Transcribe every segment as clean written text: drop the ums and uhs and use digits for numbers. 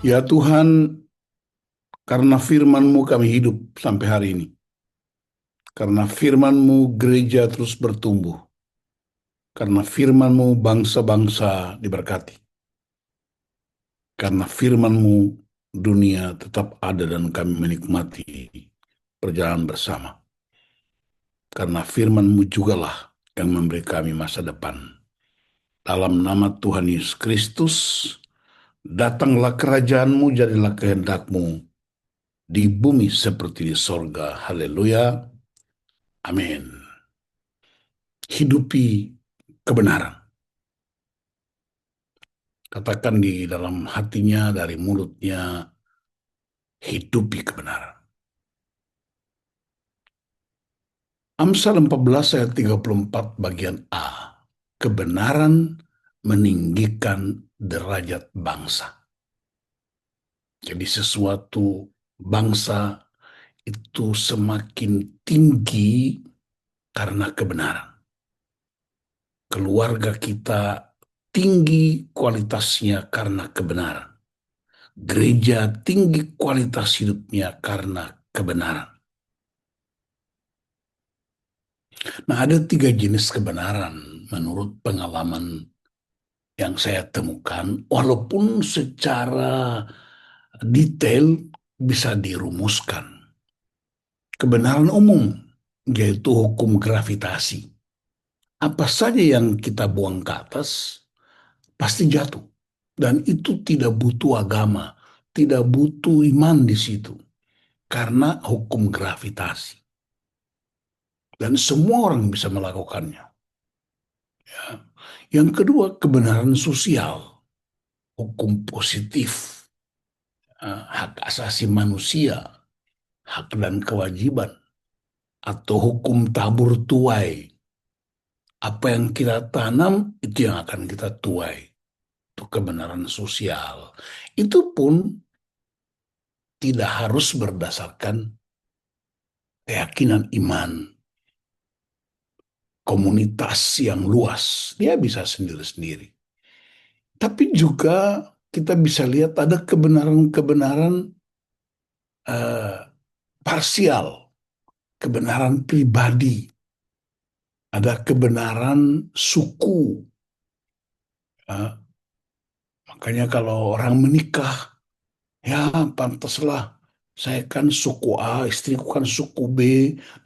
Ya Tuhan, karena firman-Mu kami hidup sampai hari ini. Karena firman-Mu gereja terus bertumbuh. Karena firman-Mu bangsa-bangsa diberkati. Karena firman-Mu dunia tetap ada dan kami menikmati perjalanan bersama. Karena firman-Mu jugalah yang memberi kami masa depan. Dalam nama Tuhan Yesus Kristus, datanglah kerajaan-Mu, jadilah kehendak-Mu di bumi seperti di sorga. Haleluya. Amin. Hidupi kebenaran. Katakan di dalam hatinya, dari mulutnya, hidupi kebenaran. Amsal 14 ayat 34 bagian A. Kebenaran meninggikan derajat bangsa. Jadi sesuatu bangsa itu semakin tinggi karena kebenaran. Keluarga kita tinggi kualitasnya karena kebenaran. Gereja tinggi kualitas hidupnya karena kebenaran. Nah, ada tiga jenis kebenaran menurut pengalaman yang saya temukan, walaupun secara detail bisa dirumuskan. Kebenaran umum, yaitu hukum gravitasi. Apa saja yang kita buang ke atas, pasti jatuh. Dan itu tidak butuh agama, tidak butuh iman di situ. Karena hukum gravitasi. Dan semua orang bisa melakukannya. Ya. Yang kedua, kebenaran sosial, hukum positif, hak asasi manusia, hak dan kewajiban, atau hukum tabur tuai. Apa yang kita tanam, itu yang akan kita tuai. Itu kebenaran sosial. Itu pun tidak harus berdasarkan keyakinan iman, komunitas yang luas. Dia bisa sendiri-sendiri. Tapi juga kita bisa lihat ada kebenaran-kebenaran eh, parsial, kebenaran pribadi, ada kebenaran suku. Eh, Makanya kalau orang menikah, ya pantaslah saya kan suku A, istriku kan suku B,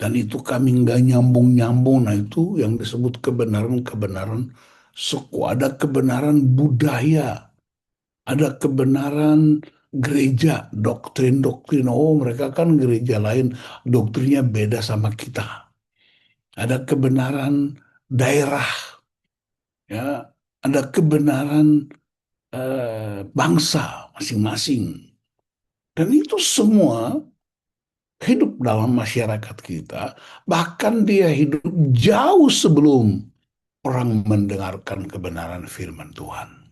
dan itu kami nggak nyambung-nyambung. Nah itu yang disebut kebenaran-kebenaran suku. Ada kebenaran budaya, ada kebenaran gereja, doktrin-doktrin. Oh, mereka kan gereja lain, doktrinnya beda sama kita. Ada kebenaran daerah, ya, ada kebenaran bangsa masing-masing. Dan itu semua hidup dalam masyarakat kita, bahkan dia hidup jauh sebelum orang mendengarkan kebenaran firman Tuhan.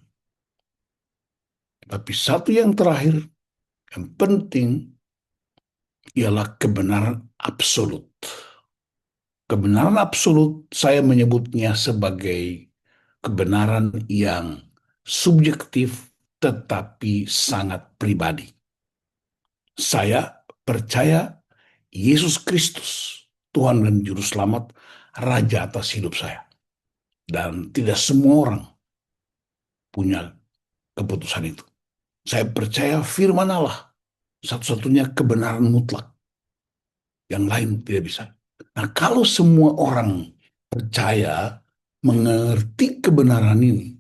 Tapi satu yang terakhir, yang penting, ialah kebenaran absolut. Kebenaran absolut saya menyebutnya sebagai kebenaran yang subjektif tetapi sangat pribadi. Saya percaya Yesus Kristus, Tuhan dan Juru Selamat, Raja atas hidup saya. Dan tidak semua orang punya keputusan itu. Saya percaya firman Allah, satu-satunya kebenaran mutlak. Yang lain tidak bisa. Nah, kalau semua orang percaya, mengerti kebenaran ini,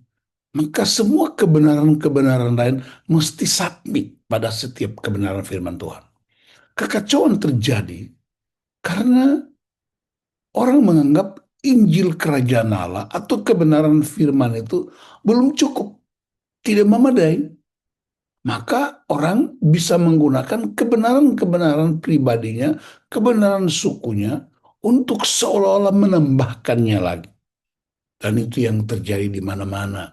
maka semua kebenaran-kebenaran lain mesti submit pada setiap kebenaran firman Tuhan. Kekacauan terjadi karena orang menganggap Injil Kerajaan Allah atau kebenaran firman itu belum cukup, tidak memadai. Maka orang bisa menggunakan kebenaran-kebenaran pribadinya, kebenaran sukunya, untuk seolah-olah menambahkannya lagi. Dan itu yang terjadi di mana-mana.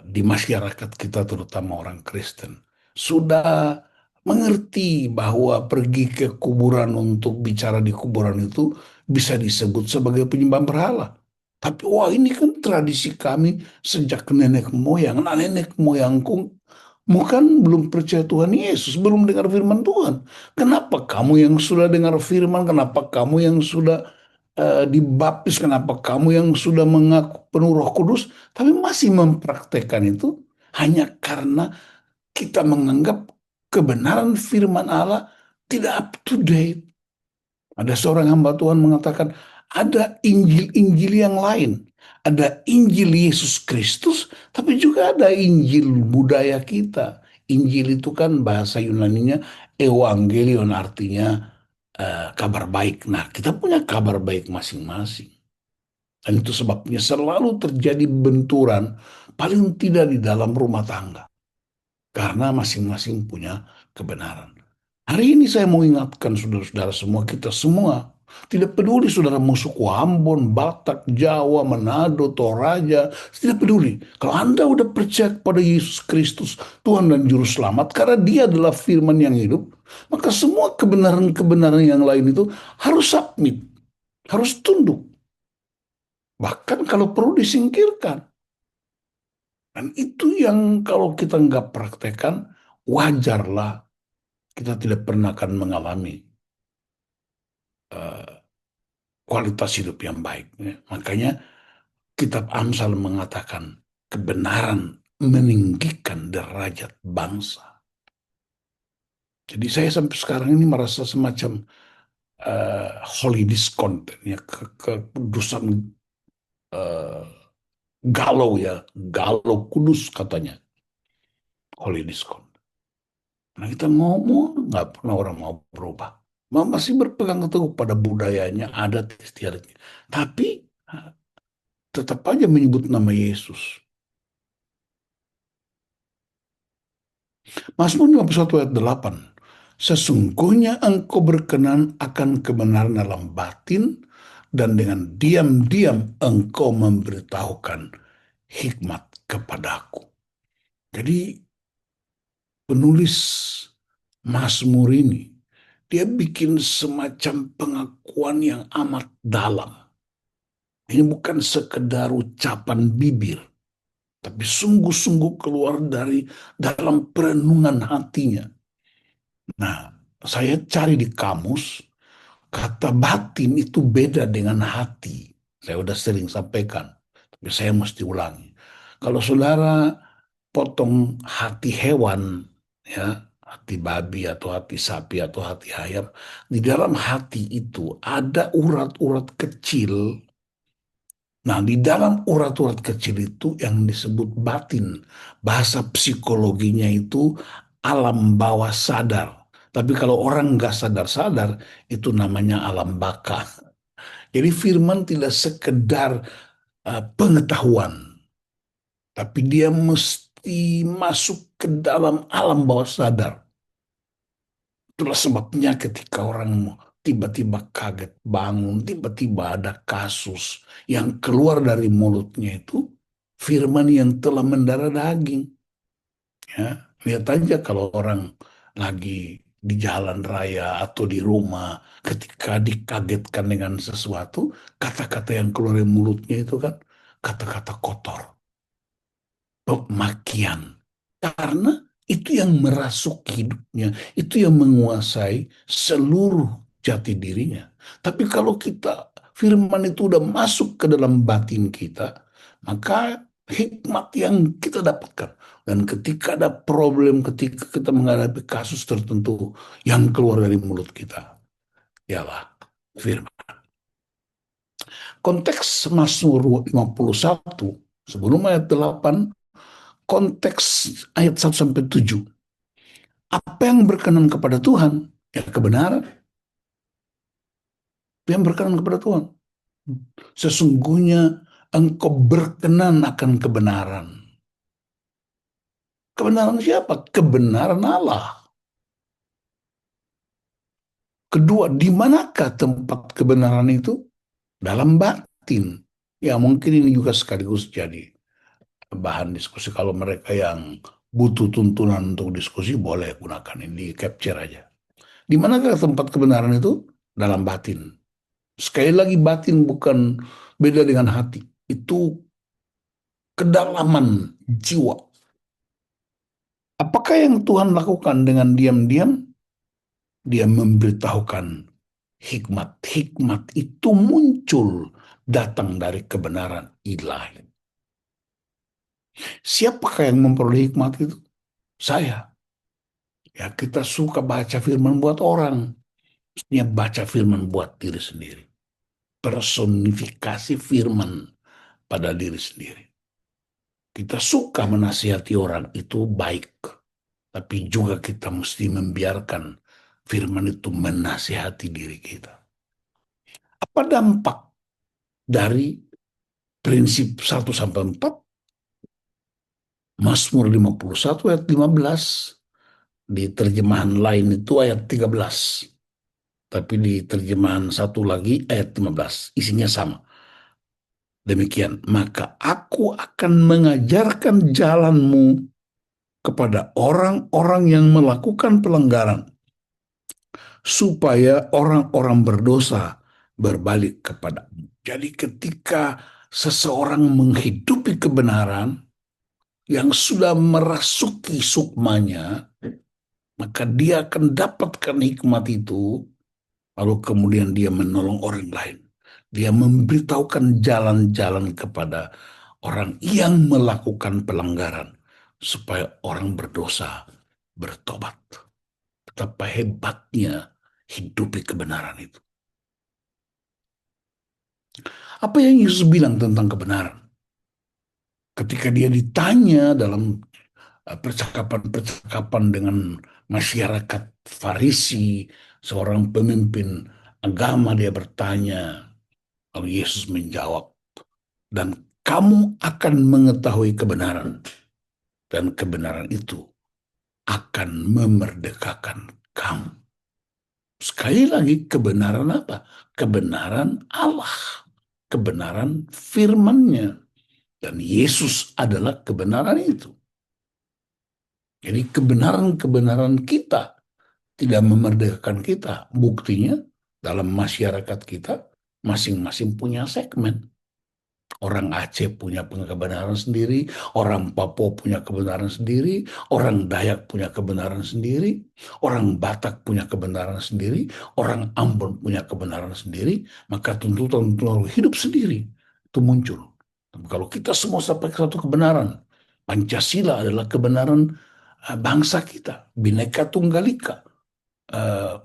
Di masyarakat kita, terutama orang Kristen. Sudah mengerti bahwa pergi ke kuburan untuk bicara di kuburan itu bisa disebut sebagai penyembah berhala. Tapi wah ini kan tradisi kami sejak nenek moyang. Nah nenek moyangku bukan belum percaya Tuhan Yesus, belum dengar firman Tuhan. Kenapa kamu yang sudah dengar firman, kenapa kamu yang sudah dibaptis, kenapa kamu yang sudah mengaku penuh Roh Kudus, tapi masih mempraktekkan itu hanya karena kita menganggap kebenaran firman Allah tidak up to date. Ada seorang hamba Tuhan mengatakan, ada Injil-Injil yang lain. Ada Injil Yesus Kristus, tapi juga ada Injil budaya kita. Injil itu kan bahasa Yunaninya Evangelion, artinya kabar baik. Nah, kita punya kabar baik masing-masing. Dan itu sebabnya selalu terjadi benturan, paling tidak di dalam rumah tangga. Karena masing-masing punya kebenaran. Hari ini saya mau ingatkan saudara-saudara semua, kita semua. Tidak peduli saudara mau suku Ambon, Batak, Jawa, Manado, Toraja. Tidak peduli. Kalau Anda udah percaya kepada Yesus Kristus, Tuhan dan Juru Selamat, karena dia adalah firman yang hidup, maka semua kebenaran-kebenaran yang lain itu harus submit, harus tunduk. Bahkan kalau perlu disingkirkan. Dan itu yang kalau kita nggak praktekkan, wajarlah kita tidak pernah akan mengalami uh, kualitas hidup yang baik. Ya. Makanya Kitab Amsal mengatakan kebenaran meninggikan derajat bangsa. Jadi saya sampai sekarang ini merasa semacam holy discontent, ya, kekudusan uh, galau ya, galau kudus katanya, holy discontent. Nah kita ngomong nggak pernah orang mau berubah, masih berpegang teguh pada budayanya, adat istiadatnya, tapi tetap aja menyebut nama Yesus. Mazmur 51 ayat 8. Sesungguhnya engkau berkenan akan kebenaran dalam batin, dan dengan diam-diam engkau memberitahukan hikmat kepadaku. Jadi penulis Mazmur ini, dia bikin semacam pengakuan yang amat dalam. Ini bukan sekedar ucapan bibir, tapi sungguh-sungguh keluar dari dalam perenungan hatinya. Nah, saya cari di kamus, kata batin itu beda dengan hati. Saya udah sering sampaikan, tapi saya mesti ulangi. Kalau saudara potong hati hewan, ya, hati babi atau hati sapi atau hati ayam, di dalam hati itu ada urat-urat kecil. Nah, di dalam urat-urat kecil itu yang disebut batin. Bahasa psikologinya itu alam bawah sadar. Tapi kalau orang nggak sadar-sadar, itu namanya alam baka. Jadi firman tidak sekedar pengetahuan, tapi dia mesti masuk ke dalam alam bawah sadar. Itulah sebabnya ketika orang tiba-tiba kaget bangun, tiba-tiba ada kasus yang keluar dari mulutnya itu firman yang telah mendarah daging. Ya, lihat aja kalau orang lagi di jalan raya atau di rumah, ketika dikagetkan dengan sesuatu, kata-kata yang keluar dari mulutnya itu kan kata-kata kotor, pemakian. Karena itu yang merasuk hidupnya, itu yang menguasai seluruh jati dirinya. Tapi kalau kita, firman itu udah masuk ke dalam batin kita, maka hikmat yang kita dapatkan. Dan ketika ada problem, ketika kita menghadapi kasus tertentu yang keluar dari mulut kita, ialah firman. Konteks Mazmur 51, sebelum ayat 8, konteks ayat 1 sampai 7. Apa yang berkenan kepada Tuhan? Ya kebenaran. Yang berkenan kepada Tuhan. Sesungguhnya engkau berkenan akan kebenaran. Kebenaran siapa? Kebenaran Allah. Kedua, di manakah tempat kebenaran itu? Dalam batin. Ya mungkin ini juga sekaligus jadi bahan diskusi. Kalau mereka yang butuh tuntunan untuk diskusi, boleh gunakan ini, di capture aja. Di manakah tempat kebenaran itu? Dalam batin. Sekali lagi batin bukan beda dengan hati. Itu kedalaman jiwa. Apakah yang Tuhan lakukan dengan diam-diam? Dia memberitahukan hikmat. Hikmat itu muncul datang dari kebenaran ilahi. Siapakah yang memperoleh hikmat itu? Saya. Ya, kita suka baca firman buat orang. Mestinya baca firman buat diri sendiri. Personifikasi firman pada diri sendiri. Kita suka menasihati orang, itu baik. Tapi juga kita mesti membiarkan firman itu menasihati diri kita. Apa dampak dari prinsip 1 sampai 4? Mazmur 51 ayat 15. Di terjemahan lain itu ayat 13. Tapi di terjemahan satu lagi ayat 15. Isinya sama. Demikian, maka aku akan mengajarkan jalanmu kepada orang-orang yang melakukan pelanggaran, supaya orang-orang berdosa berbalik kepadamu. Jadi ketika seseorang menghidupi kebenaran yang sudah merasuki sukmanya, maka dia akan dapatkan hikmat itu, lalu kemudian dia menolong orang lain. Dia memberitahukan jalan-jalan kepada orang yang melakukan pelanggaran, supaya orang berdosa bertobat. Betapa hebatnya hidupi kebenaran itu. Apa yang Yesus bilang tentang kebenaran? Ketika dia ditanya dalam percakapan-percakapan dengan masyarakat Farisi, seorang pemimpin agama, dia bertanya, lalu Yesus menjawab, dan kamu akan mengetahui kebenaran, dan kebenaran itu akan memerdekakan kamu. Sekali lagi, kebenaran apa? Kebenaran Allah, kebenaran firman-Nya, dan Yesus adalah kebenaran itu. Jadi kebenaran-kebenaran kita tidak memerdekakan kita. Buktinya dalam masyarakat kita masing-masing punya segmen. Orang Aceh punya kebenaran sendiri, orang Papua punya kebenaran sendiri, orang Dayak punya kebenaran sendiri, orang Batak punya kebenaran sendiri, orang Ambon punya kebenaran sendiri, maka tuntutan hidup sendiri itu muncul. Tapi kalau kita semua sampai ke satu kebenaran, Pancasila adalah kebenaran bangsa kita, Bhinneka Tunggal Ika,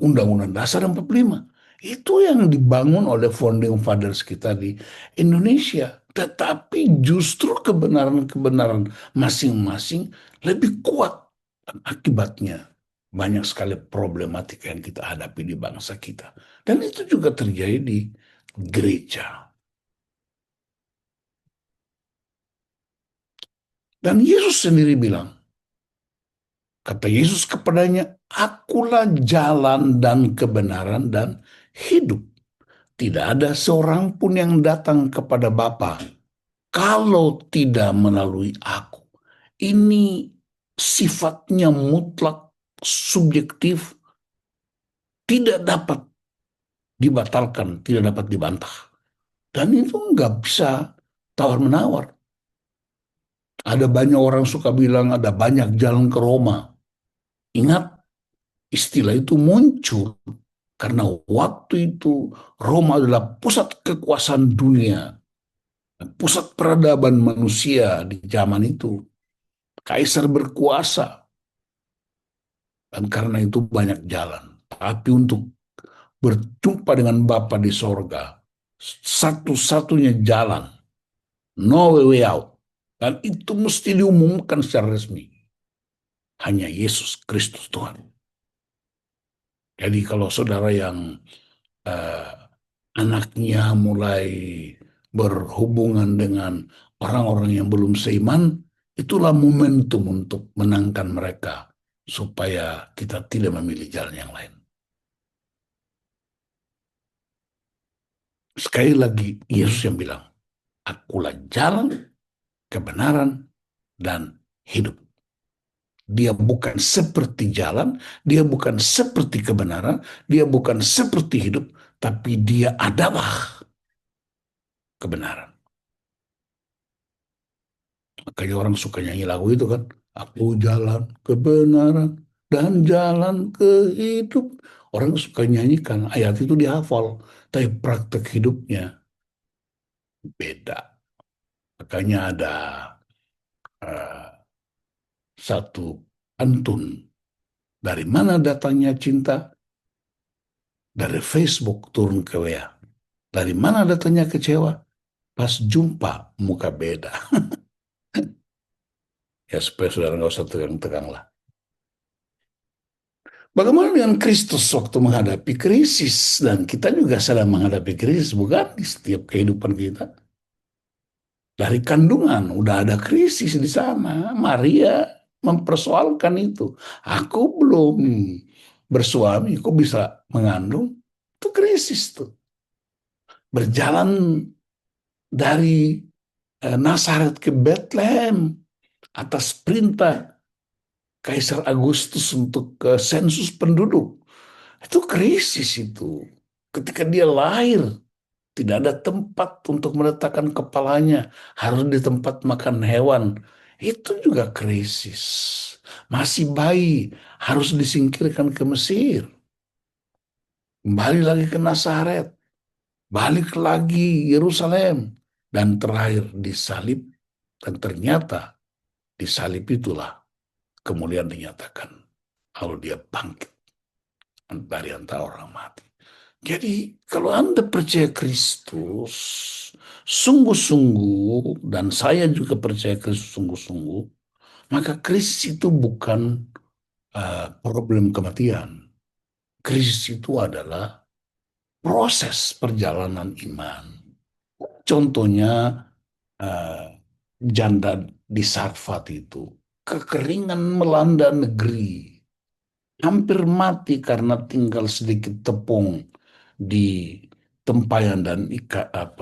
Undang-Undang Dasar 45. Itu yang dibangun oleh founding fathers kita di Indonesia. Tetapi justru kebenaran-kebenaran masing-masing lebih kuat. Dan akibatnya banyak sekali problematika yang kita hadapi di bangsa kita. Dan itu juga terjadi di gereja. Dan Yesus sendiri bilang, kata Yesus kepadanya, akulah jalan dan kebenaran dan hidup. Tidak ada seorang pun yang datang kepada Bapa kalau tidak melalui aku. Ini sifatnya mutlak, subjektif, tidak dapat dibatalkan, tidak dapat dibantah. Dan itu nggak bisa tawar-menawar. Ada banyak orang suka bilang ada banyak jalan ke Roma. Ingat, istilah itu muncul karena waktu itu Roma adalah pusat kekuasaan dunia, pusat peradaban manusia di zaman itu. Kaisar berkuasa, dan karena itu banyak jalan. Tapi untuk berjumpa dengan Bapa di sorga, satu-satunya jalan, no way out. Dan itu mesti diumumkan secara resmi. Hanya Yesus Kristus Tuhan. Jadi kalau saudara yang uh, anaknya mulai berhubungan dengan orang-orang yang belum seiman, itulah momentum untuk menangkan mereka supaya kita tidak memilih jalan yang lain. Sekali lagi Yesus yang bilang, akulah jalan, kebenaran, dan hidup. Dia bukan seperti jalan, dia bukan seperti kebenaran, dia bukan seperti hidup, tapi dia adalah kebenaran. Makanya orang suka nyanyi lagu itu kan. Aku jalan kebenaran dan jalan ke hidup. Orang suka nyanyikan ayat itu dihafal. Tapi praktek hidupnya beda. Makanya ada eh, satu pantun. Dari mana datangnya cinta? Dari Facebook turun ke WA. Dari mana datangnya kecewa? Pas jumpa muka beda. Ya supaya saudara nggak usah tegang-tegang lah. Bagaimana dengan Kristus waktu menghadapi krisis? Dan kita juga sedang menghadapi krisis, bukan? Di setiap kehidupan kita. Dari kandungan, udah ada krisis di sana. Maria mempersoalkan itu. Aku belum bersuami, kok bisa mengandung? Itu krisis tuh. Berjalan dari Nazaret ke Bethlehem atas perintah Kaisar Agustus untuk sensus penduduk. Itu krisis itu. Ketika dia lahir, tidak ada tempat untuk meletakkan kepalanya. Harus di tempat makan hewan. Itu juga krisis. Masih bayi, harus disingkirkan ke Mesir. Kembali lagi ke Nazaret. Balik lagi Yerusalem. Dan terakhir disalib. Dan ternyata disalib itulah kemuliaan dinyatakan. Lalu dia bangkit dari antara orang mati. Jadi kalau Anda percaya Kristus, sungguh-sungguh, dan saya juga percaya Kristus sungguh-sungguh, maka krisis itu bukan problem kematian. Krisis itu adalah proses perjalanan iman. Contohnya uh, janda di Sarfat itu. Kekeringan melanda negeri. Hampir mati karena tinggal sedikit tepung di tempayan dan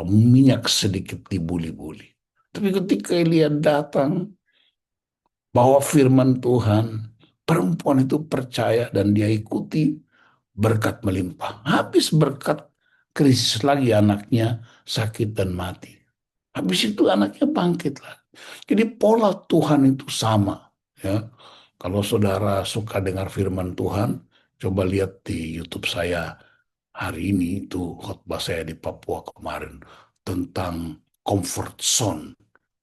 minyak sedikit dibuli-buli. Tapi ketika Elia datang, bawa firman Tuhan, perempuan itu percaya dan dia ikuti, berkat melimpah. Habis berkat, krisis lagi anaknya sakit dan mati. Habis itu anaknya bangkit lagi. Jadi pola Tuhan itu sama. Ya, kalau saudara suka dengar firman Tuhan, coba lihat di YouTube saya hari ini itu khotbah saya di Papua kemarin tentang comfort zone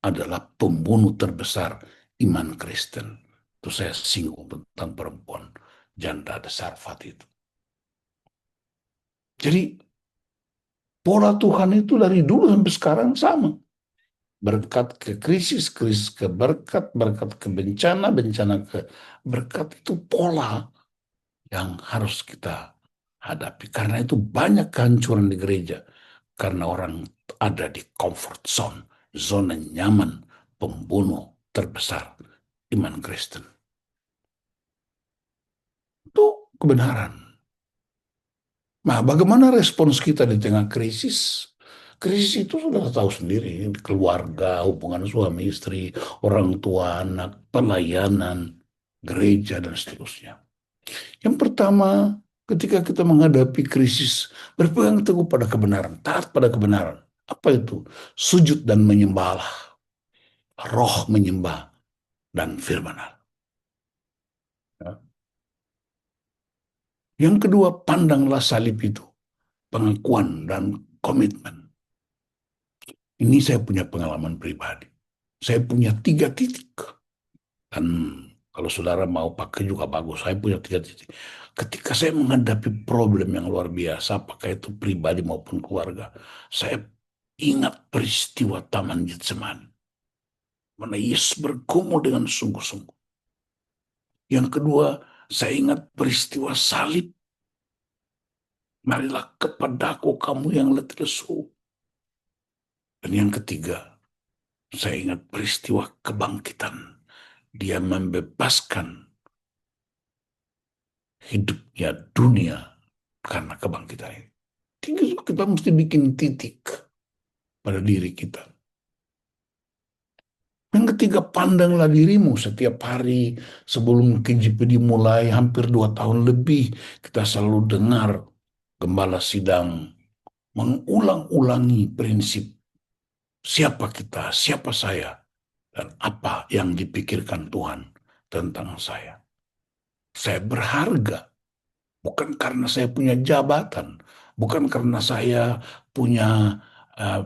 adalah pembunuh terbesar iman Kristen. Itu saya singgung tentang perempuan janda Sarfat itu. Jadi pola Tuhan itu dari dulu sampai sekarang sama. Berkat ke krisis, krisis ke berkat, berkat ke bencana, bencana ke berkat, itu pola yang harus kita hadapi. Karena itu banyak kehancuran di gereja. Karena orang ada di comfort zone, zona nyaman, pembunuh terbesar iman Kristen. Itu kebenaran. Nah, bagaimana respons kita di tengah krisis? Krisis itu sudah tahu sendiri, keluarga, hubungan suami istri, orang tua, anak, pelayanan, gereja, dan seterusnya. Yang pertama, ketika kita menghadapi krisis, berpegang teguh pada kebenaran, taat pada kebenaran. Apa itu? Sujud dan menyembahlah. Roh menyembah dan firman Allah. Yang kedua, pandanglah salib itu. Pengakuan dan komitmen. Ini saya punya pengalaman pribadi. Saya punya 3 titik. Dan kalau saudara mau pakai juga bagus. Saya punya 3 titik. Ketika saya menghadapi problem yang luar biasa, apakah itu pribadi maupun keluarga, saya ingat peristiwa Taman Getsemani. Mana Yesus bergumul dengan sungguh-sungguh. Yang kedua, saya ingat peristiwa salib. Marilah kepadaku kamu yang letih lesu. Dan yang ketiga, saya ingat peristiwa kebangkitan. Dia membebaskan hidupnya dunia karena kebangkitan ini. Kita mesti bikin titik pada diri kita. Yang ketiga, pandanglah dirimu setiap hari sebelum KJP dimulai hampir 2 tahun lebih. Kita selalu dengar gembala sidang mengulang-ulangi prinsip siapa kita, siapa saya, dan apa yang dipikirkan Tuhan tentang saya. Saya berharga, bukan karena saya punya jabatan, bukan karena saya punya uh,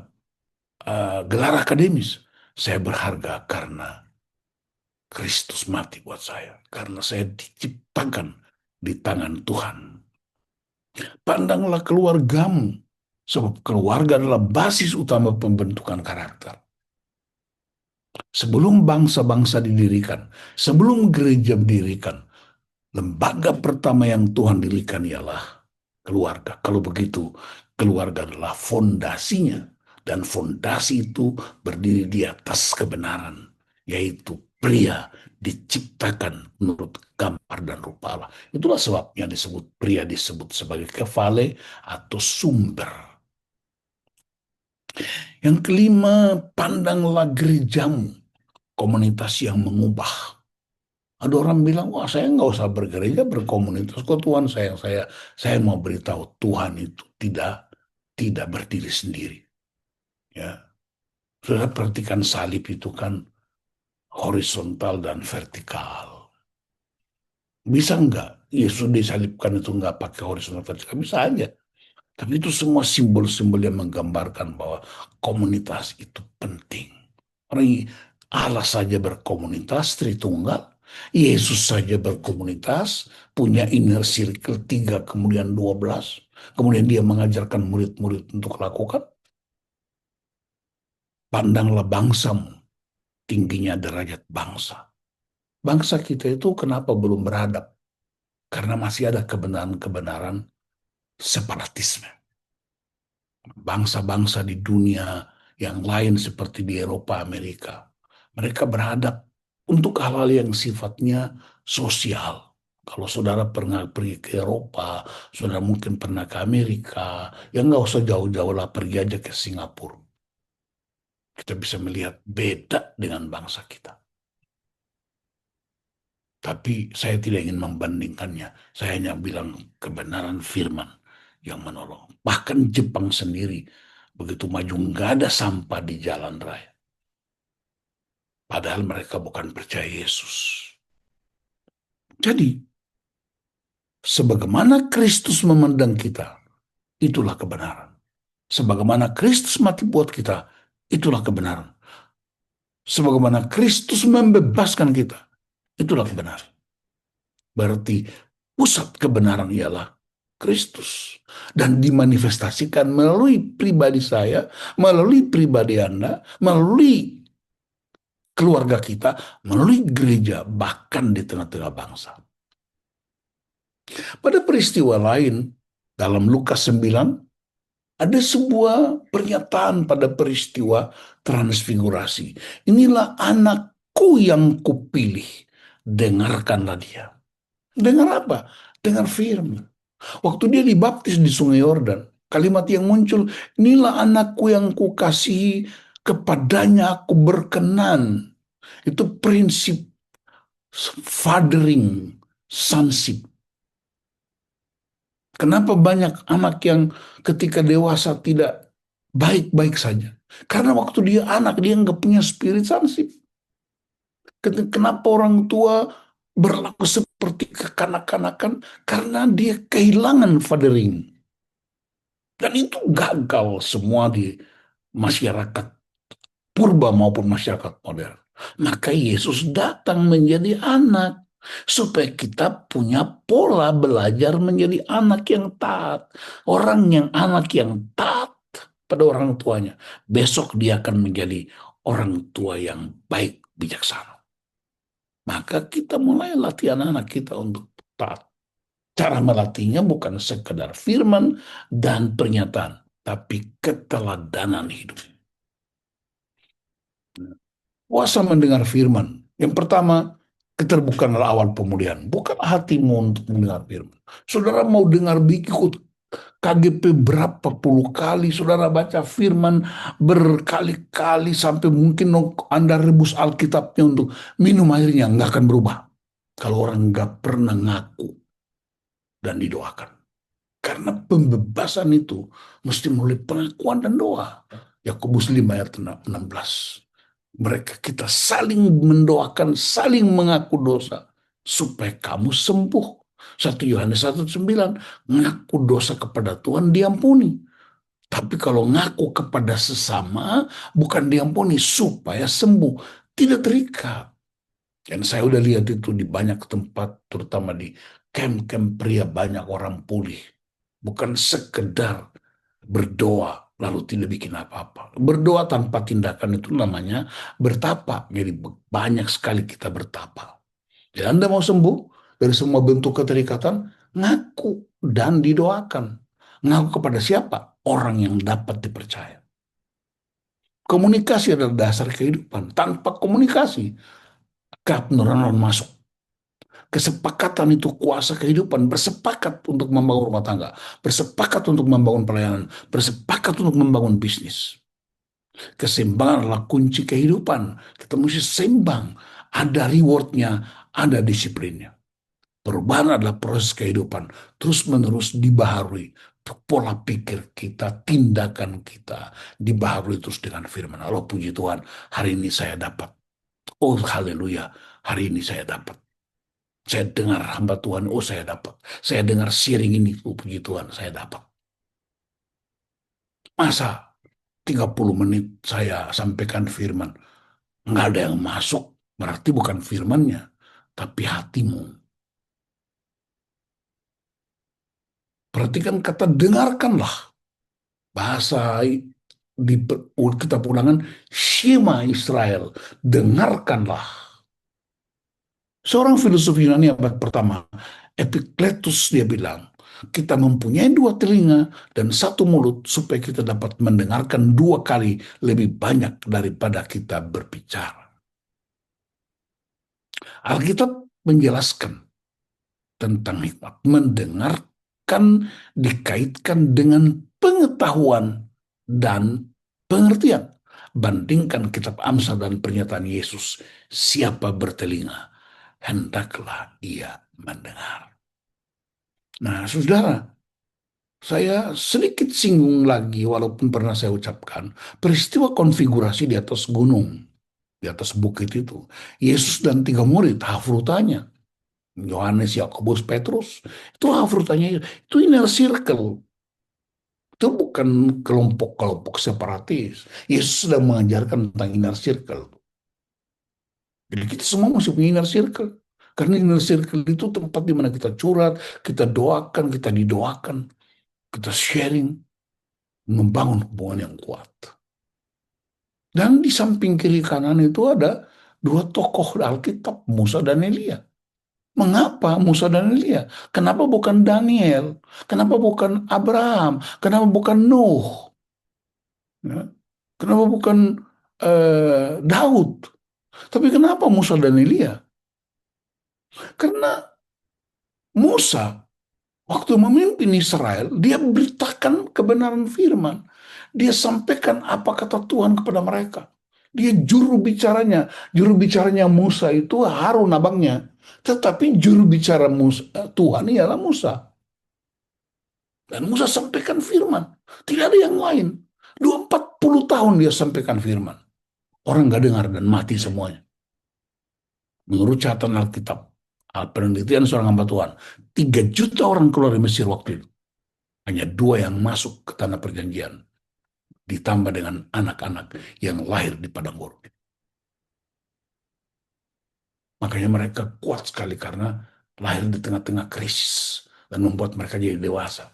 gelar akademis. Saya berharga karena Kristus mati buat saya, karena saya diciptakan di tangan Tuhan. Pandanglah keluargamu, sebab keluarga adalah basis utama pembentukan karakter. Sebelum bangsa-bangsa didirikan, sebelum gereja didirikan, lembaga pertama yang Tuhan dirikan ialah keluarga. Kalau begitu, keluarga adalah fondasinya. Dan fondasi itu berdiri di atas kebenaran, yaitu pria diciptakan menurut gambar dan rupa Allah. Itulah sebabnya disebut pria disebut sebagai kefale atau sumber. Yang kelima, pandanglah gerejamu, komunitas yang mengubah. Ada orang bilang, wah saya nggak usah bergereja, berkomunitas. Kok Tuhan saya mau beritahu Tuhan itu tidak berdiri sendiri. Ya, sudah perhatikan salib itu kan horizontal dan vertikal. Bisa nggak Yesus disalibkan itu nggak pakai horizontal vertikal? Bisa aja. Tapi itu semua simbol-simbol yang menggambarkan bahwa komunitas itu penting. Orang Allah saja berkomunitas, Tritunggal. Yesus saja berkomunitas, punya inner circle 3, kemudian 12. Kemudian dia mengajarkan murid-murid untuk lakukan. Pandanglah bangsamu, tingginya derajat bangsa. Bangsa kita itu kenapa belum beradab? Karena masih ada kebenaran-kebenaran separatisme. Bangsa-bangsa di dunia yang lain seperti di Eropa, Amerika. Mereka beradab untuk hal-hal yang sifatnya sosial. Kalau saudara pernah pergi ke Eropa, saudara mungkin pernah ke Amerika, ya nggak usah jauh-jauh lah, pergi aja ke Singapura. Kita bisa melihat beda dengan bangsa kita. Tapi saya tidak ingin membandingkannya. Saya hanya bilang kebenaran firman yang menolong. Bahkan Jepang sendiri begitu maju nggak ada sampah di jalan raya. Padahal mereka bukan percaya Yesus. Jadi, sebagaimana Kristus memandang kita, itulah kebenaran. Sebagaimana Kristus mati buat kita, itulah kebenaran. Sebagaimana Kristus membebaskan kita, itulah kebenaran. Berarti pusat kebenaran ialah Kristus. Dan dimanifestasikan melalui pribadi saya, melalui pribadi Anda, melalui keluarga kita, melalui gereja, bahkan di tengah-tengah bangsa. Pada peristiwa lain, dalam Lukas 9, ada sebuah pernyataan pada peristiwa transfigurasi. Inilah anakku yang kupilih, dengarkanlah dia. Dengar apa? Dengar firman. Waktu dia dibaptis di Sungai Yordan, kalimat yang muncul, inilah anakku yang kukasihi, kepadanya aku berkenan. Itu prinsip fathering, sonship. Kenapa banyak anak yang ketika dewasa tidak baik-baik saja? Karena waktu dia anak, dia nggak punya spirit sonship. Kenapa orang tua berlaku seperti kekanak-kanakan? Karena dia kehilangan fathering. Dan itu gagal semua di masyarakat purba maupun masyarakat modern. Maka Yesus datang menjadi anak. Supaya kita punya pola belajar menjadi anak yang taat. Orang yang anak yang taat pada orang tuanya. Besok dia akan menjadi orang tua yang baik, bijaksana. Maka kita mulai latihan anak kita untuk taat. Cara melatihnya bukan sekedar firman dan pernyataan, tapi keteladanan hidup. Puasa mendengar firman. Yang pertama, keterbukaan adalah awal pemulihan. Bukan hatimu untuk mendengar firman. Saudara mau dengar bikin KGP berapa puluh kali, saudara baca firman berkali-kali sampai mungkin Anda rebus Alkitabnya untuk minum airnya, nggak akan berubah. Kalau orang nggak pernah ngaku dan didoakan. Karena pembebasan itu mesti melalui pengakuan dan doa. Yakobus 5 ayat 16. Mereka kita saling mendoakan, saling mengaku dosa supaya kamu sembuh. 1 Yohanes 1:9, ngaku dosa kepada Tuhan diampuni. Tapi kalau ngaku kepada sesama bukan diampuni supaya sembuh, tidak terikat. Dan saya udah lihat itu di banyak tempat, terutama di camp-camp pria, banyak orang pulih. Bukan sekedar berdoa lalu tidak bikin apa-apa. Berdoa tanpa tindakan itu namanya bertapa. Jadi banyak sekali kita bertapa. Jadi Anda mau sembuh dari semua bentuk keterikatan, ngaku dan didoakan. Ngaku kepada siapa? Orang yang dapat dipercaya. Komunikasi adalah dasar kehidupan. Tanpa komunikasi, keabnormalan masuk. Kesepakatan itu kuasa kehidupan. Bersepakat untuk membangun rumah tangga. Bersepakat untuk membangun pelayanan. Bersepakat untuk membangun bisnis. Keseimbangan adalah kunci kehidupan. Kita mesti seimbang. Ada rewardnya, ada disiplinnya. Perubahan adalah proses kehidupan. Terus-menerus dibaharui. Pola pikir kita, tindakan kita dibaharui terus dengan firman Allah. Puji Tuhan, hari ini saya dapat. Oh haleluya, hari ini saya dapat. Saya dengar hamba Tuhan, oh saya dapat. Saya dengar sharing ini, oh puji Tuhan, saya dapat. Masa 30 menit saya sampaikan firman, nggak ada yang masuk, berarti bukan firmannya, tapi hatimu. Perhatikan kata dengarkanlah. Bahasa di kitab Ulangan, Shema Israel, dengarkanlah. Seorang filosof Yunani abad pertama, Epictetus, dia bilang, kita mempunyai dua telinga dan satu mulut supaya kita dapat mendengarkan dua kali lebih banyak daripada kita berbicara. Alkitab menjelaskan tentang hikmat. Mendengarkan dikaitkan dengan pengetahuan dan pengertian. Bandingkan kitab Amsal dan pernyataan Yesus. Siapa bertelinga, hendaklah ia mendengar. Nah, saudara, saya sedikit singgung lagi, walaupun pernah saya ucapkan, peristiwa konfigurasi di atas gunung, di atas bukit itu. Yesus dan tiga murid, hafrutanya, Yohanes, Yakobus, Petrus, itu hafrutanya, itu inner circle. Itu bukan kelompok-kelompok separatis. Yesus sudah mengajarkan tentang inner circle. Jadi kita semua masih punya inner circle. Karena inner circle itu tempat di mana kita curhat, kita doakan, kita didoakan, kita sharing, membangun hubungan yang kuat. Dan di samping kiri kanan itu ada dua tokoh Alkitab, Musa dan Elia. Mengapa Musa dan Elia? Kenapa bukan Daniel? Kenapa bukan Abraham? Kenapa bukan Nuh? Ya. Kenapa bukan Daud? Tapi kenapa Musa dan Elia? Karena Musa waktu memimpin Israel, dia beritakan kebenaran firman. Dia sampaikan apa kata Tuhan kepada mereka. Dia juru bicaranya. Juru bicaranya Musa itu Harun abangnya. Tetapi juru bicara Tuhan ialah Musa. Dan Musa sampaikan firman. Tidak ada yang lain. 40 tahun dia sampaikan firman. Orang gak dengar dan mati semuanya. Menurut catatan Alkitab, penelitian seorang hamba Tuhan, 3 juta orang keluar dari Mesir waktu itu. Hanya 2 yang masuk ke tanah perjanjian. Ditambah dengan anak-anak yang lahir di padang gurun. Makanya mereka kuat sekali karena lahir di tengah-tengah krisis dan membuat mereka jadi dewasa.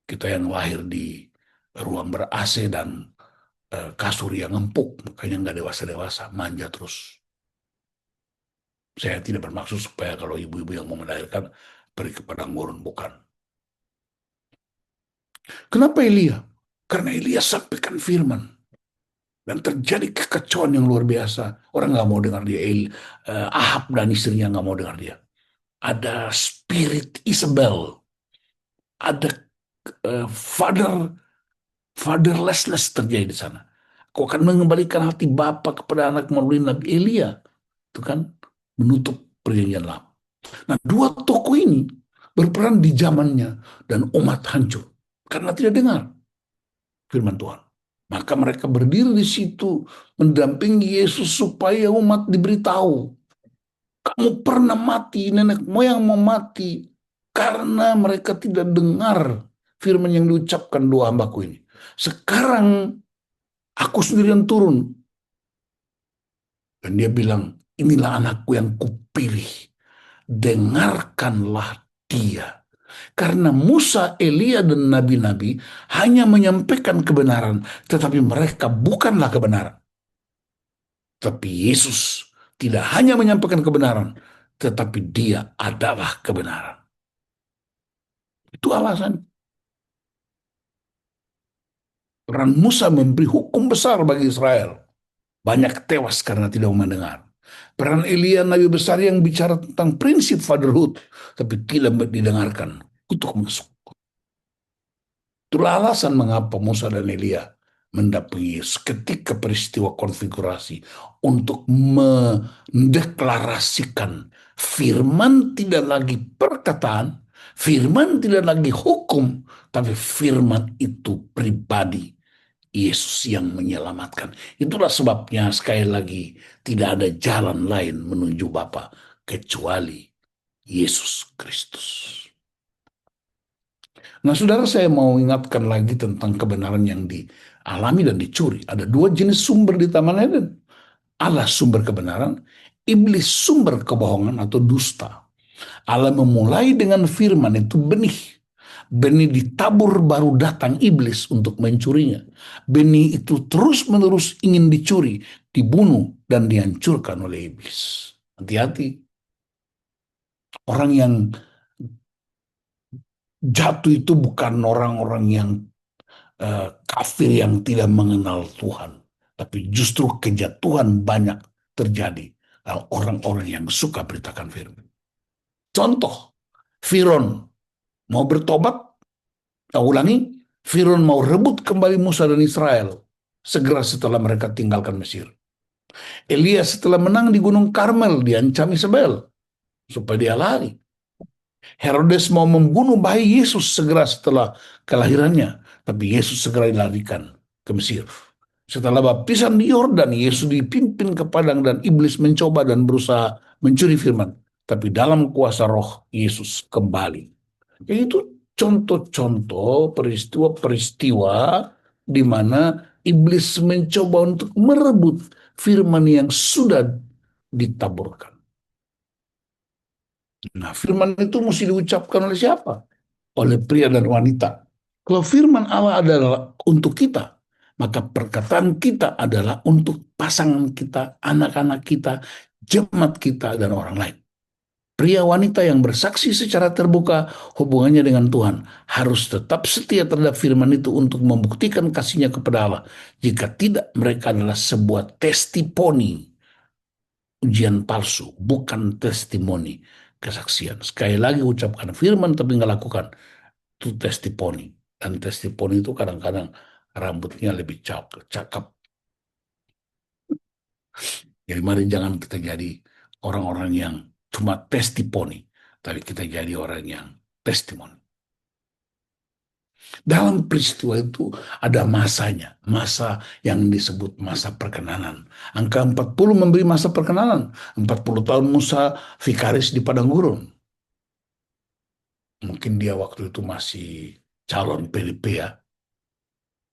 Kita yang lahir di ruang ber-AC dan kasur yang empuk, makanya nggak dewasa-dewasa, manja terus. Saya tidak bermaksud supaya kalau ibu-ibu yang mau melahirkan pergi ke padang gurun, bukan. Kenapa Elia? Karena Elia sampaikan firman. Dan terjadi kekacauan yang luar biasa. Orang nggak mau dengar dia. Ahab dan istrinya nggak mau dengar dia. Ada spirit Isabel. Ada fatherlessness terjadi di sana. Kau akan mengembalikan hati bapa kepada anak melalui Nabi Elia. Itu kan menutup perjanjian lama. Nah, 2 tokoh ini berperan di zamannya dan umat hancur. Karena tidak dengar firman Tuhan. Maka mereka berdiri di situ mendampingi Yesus supaya umat diberitahu, kamu pernah mati, nenek moyang mau mati, karena mereka tidak dengar firman yang diucapkan dua hambaku ini. Sekarang aku sendirian turun. Dan dia bilang, inilah anakku yang kupilih. Dengarkanlah dia. Karena Musa, Elia, dan nabi-nabi hanya menyampaikan kebenaran, tetapi mereka bukanlah kebenaran. Tapi Yesus tidak hanya menyampaikan kebenaran, tetapi dia adalah kebenaran. Itu alasan. Peran Musa memberi hukum besar bagi Israel. Banyak tewas karena tidak mau mendengar. Peran Elia, nabi besar yang bicara tentang prinsip fatherhood, tapi tidak didengarkan. Kutuk masuk. Itulah alasan mengapa Musa dan Elia mendampingi Yesus ketika peristiwa konfigurasi untuk mendeklarasikan firman tidak lagi perkataan, firman tidak lagi hukum, tapi firman itu pribadi. Yesus yang menyelamatkan. Itulah sebabnya sekali lagi tidak ada jalan lain menuju Bapa kecuali Yesus Kristus. Nah, saudara, saya mau ingatkan lagi tentang kebenaran yang dialami dan dicuri. Ada dua jenis sumber di Taman Eden. Allah sumber kebenaran, iblis sumber kebohongan atau dusta. Allah memulai dengan firman itu benih. Benih ditabur baru datang iblis untuk mencurinya. Benih itu terus-menerus ingin dicuri, dibunuh, dan dihancurkan oleh iblis. Hati-hati. Orang yang jatuh itu bukan orang-orang yang kafir yang tidak mengenal Tuhan. Tapi justru kejatuhan banyak terjadi orang-orang yang suka beritakan firman. Contoh, Firaun mau bertobat, ulangi, Firaun mau rebut kembali Musa dan Israel segera setelah mereka tinggalkan Mesir. Elia setelah menang di Gunung Karmel diancam Isabel supaya dia lari. Herodes mau membunuh bayi Yesus segera setelah kelahirannya, tapi Yesus segera dilarikan ke Mesir. Setelah baptisan di Yordan, Yesus dipimpin ke padang dan iblis mencoba dan berusaha mencuri firman. Tapi dalam kuasa roh, Yesus kembali. Itu contoh-contoh peristiwa-peristiwa di mana iblis mencoba untuk merebut firman yang sudah ditaburkan. Nah, firman itu mesti diucapkan oleh siapa? Oleh pria dan wanita. Kalau firman Allah adalah untuk kita, maka perkataan kita adalah untuk pasangan kita, anak-anak kita, jemaat kita, dan orang lain. Pria wanita yang bersaksi secara terbuka hubungannya dengan Tuhan harus tetap setia terhadap firman itu untuk membuktikan kasihnya kepada Allah. Jika tidak, mereka adalah sebuah testimoni, ujian palsu, bukan testimoni kesaksian. Sekali lagi ucapkan firman tapi nggak lakukan, itu testimoni. Dan testimoni itu kadang-kadang rambutnya lebih cakep. Jadi mari jangan kita jadi orang-orang yang cuma testimoni, tapi kita jadi orang yang testimoni. Dalam peristiwa itu ada masanya, masa yang disebut masa perkenanan. Angka 40 memberi masa perkenanan. 40 tahun Musa vikaris di padang gurun. Mungkin dia waktu itu masih calon PDP ya.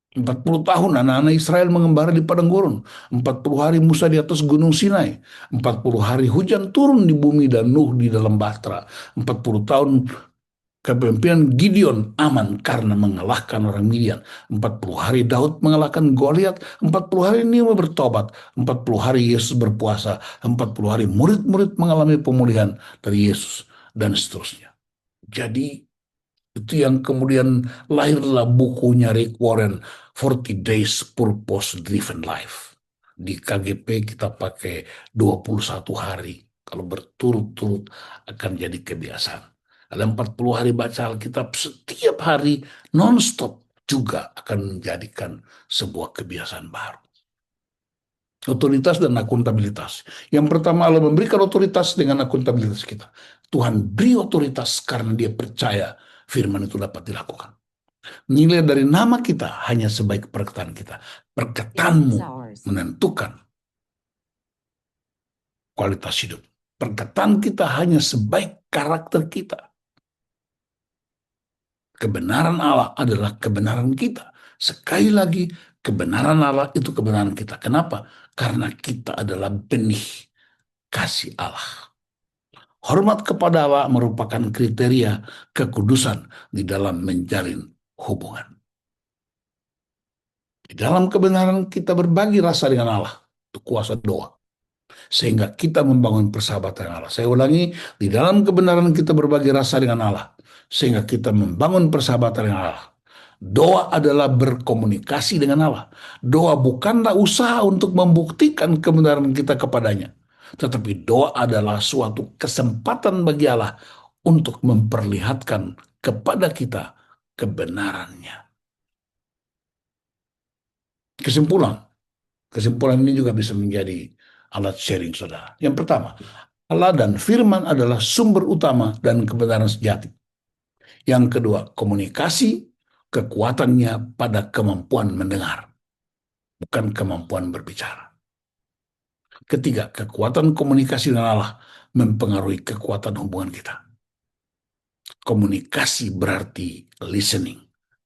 40 tahun anak-anak Israel mengembara di padang gurun. 40 hari Musa di atas gunung Sinai. 40 hari hujan turun di bumi dan Nuh di dalam bahtera. 40 tahun kepemimpinan Gideon aman karena mengalahkan orang Midian. 40 hari Daud mengalahkan Goliat. 40 hari Nero bertobat. 40 hari Yesus berpuasa. 40 hari murid-murid mengalami pemulihan dari Yesus. Dan seterusnya. Jadi itu yang kemudian lahirlah bukunya Rick Warren, 40 Days Purpose Driven Life. Di KGP kita pakai 21 hari. Kalau berturut-turut akan jadi kebiasaan. Ada 40 hari baca Alkitab setiap hari non-stop juga akan menjadikan sebuah kebiasaan baru. Otoritas dan akuntabilitas. Yang pertama Allah memberikan otoritas dengan akuntabilitas kita. Tuhan beri otoritas karena dia percaya firman itu dapat dilakukan. Nilai dari nama kita hanya sebaik perkataan kita. Perkataanmu menentukan kualitas hidup. Perkataan kita hanya sebaik karakter kita. Kebenaran Allah adalah kebenaran kita. Sekali lagi, kebenaran Allah itu kebenaran kita. Kenapa? Karena kita adalah benih kasih Allah. Hormat kepada Allah merupakan kriteria kekudusan di dalam menjalin hubungan. Di dalam kebenaran kita berbagi rasa dengan Allah. Itu kuasa doa. Sehingga kita membangun persahabatan dengan Allah. Saya ulangi, di dalam kebenaran kita berbagi rasa dengan Allah. Sehingga kita membangun persahabatan dengan Allah. Doa adalah berkomunikasi dengan Allah. Doa bukanlah usaha untuk membuktikan kebenaran kita kepadanya. Tetapi doa adalah suatu kesempatan bagi Allah untuk memperlihatkan kepada kita kebenarannya. Kesimpulan ini juga bisa menjadi alat sharing, saudara. Yang pertama, Allah dan firman adalah sumber utama dan kebenaran sejati. Yang kedua, komunikasi, kekuatannya pada kemampuan mendengar, bukan kemampuan berbicara. Ketiga, kekuatan komunikasi dengan Allah mempengaruhi kekuatan hubungan kita. Komunikasi berarti listening,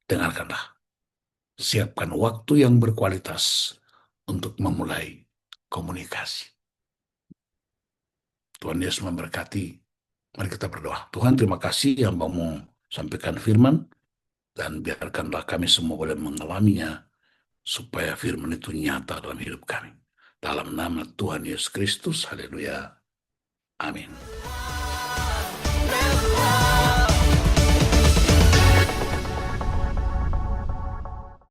dengarkanlah. Siapkan waktu yang berkualitas untuk memulai komunikasi. Tuhan Yesus memberkati. Mari kita berdoa. Tuhan, terima kasih yang mau sampaikan firman, dan biarkanlah kami semua boleh mengalaminya, supaya firman itu nyata dalam hidup kami. Dalam nama Tuhan Yesus Kristus, haleluya. Amin.